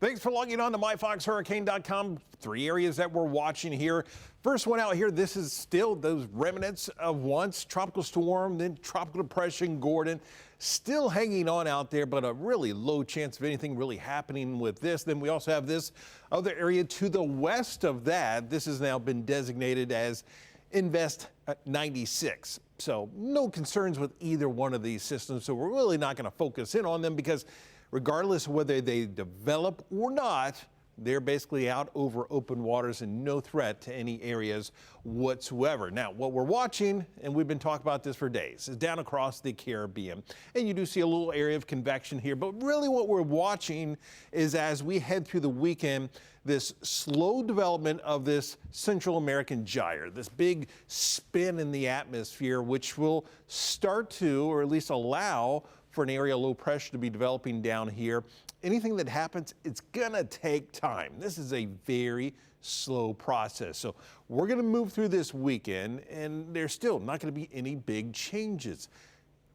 Thanks for logging on to myfoxhurricane.com. Three areas that we're watching here. First one out here, this is still those remnants of once tropical storm, then tropical depression, Gordon, still hanging on out there, but a really low chance of anything really happening with this. Then we also have this other area to the west of that. This has now been designated as Invest 96. So no concerns with either one of these systems. So we're really not going to focus in on them because regardless of whether they develop or not, they're basically out over open waters and no threat to any areas whatsoever. Now, what we're watching, and we've been talking about this for days, is down across the Caribbean. And you do see a little area of convection here, but really what we're watching is as we head through the weekend, this slow development of this Central American gyre, this big spin in the atmosphere, which will start to, or at least allow for an area of low pressure to be developing down here. Anything that happens, it's gonna take time. This is a very slow process. So we're gonna move through this weekend and there's still not gonna be any big changes.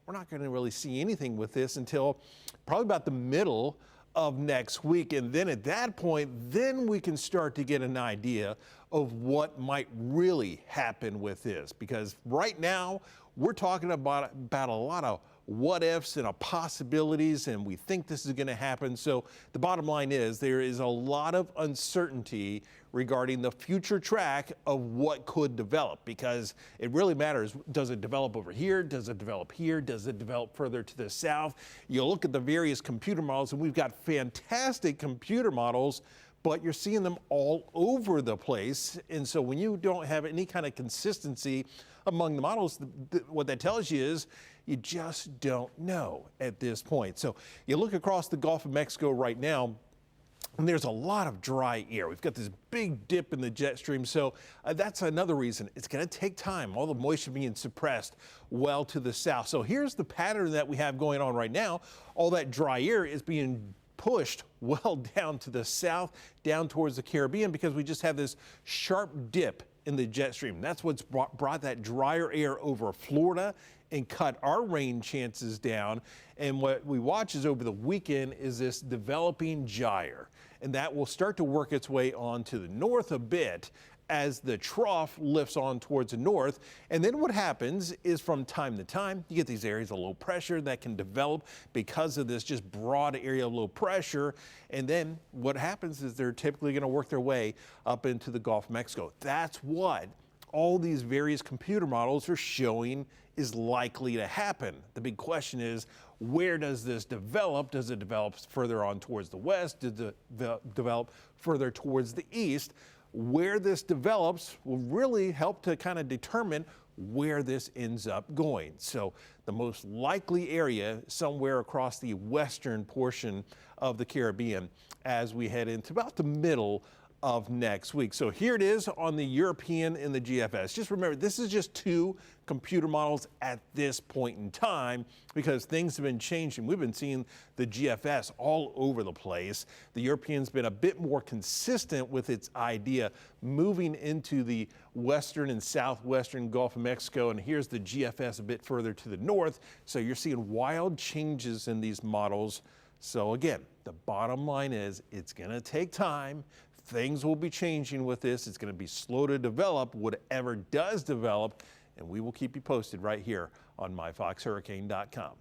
We're not gonna really see anything with this until probably about the middle of next week. And then at that point, then we can start to get an idea of what might really happen with this. Because right now, we're talking about a lot of what ifs and possibilities, and we think this is going to happen. So the bottom line is there is a lot of uncertainty regarding the future track of what could develop, because it really matters. Does it develop over here? Does it develop here? Does it develop further to the south? You look at the various computer models, and we've got fantastic computer models, but you're seeing them all over the place. And so when you don't have any kind of consistency among the models, what that tells you is you just don't know at this point. So you look across the Gulf of Mexico right now, and there's a lot of dry air. We've got this big dip in the jet stream. So that's another reason. It's going to take time. All the moisture being suppressed well to the south. So here's the pattern that we have going on right now. All that dry air is being pushed well down to the south, down towards the Caribbean, because we just have this sharp dip in the jet stream. That's what's brought that drier air over Florida and cut our rain chances down. And what we watch is over the weekend is this developing gyre, and that will start to work its way on to the north a bit as the trough lifts on towards the north. And then what happens is from time to time, you get these areas of low pressure that can develop because of this just broad area of low pressure. And then what happens is they're typically going to work their way up into the Gulf of Mexico. That's what all these various computer models are showing is likely to happen. The big question is, where does this develop? Does it develop further on towards the west? Does it develop further towards the east? Where this develops will really help to kind of determine where this ends up going. So the most likely area somewhere across the western portion of the Caribbean as we head into about the middle of next week. So here it is on the European and the GFS. Just remember, this is just two computer models at this point in time because things have been changing. We've been seeing the GFS all over the place. The European's been a bit more consistent with its idea moving into the western and southwestern Gulf of Mexico. And here's the GFS a bit further to the north. So you're seeing wild changes in these models. So again, the bottom line is it's going to take time. Things will be changing with this. It's going to be slow to develop, whatever does develop, and we will keep you posted right here on myfoxhurricane.com.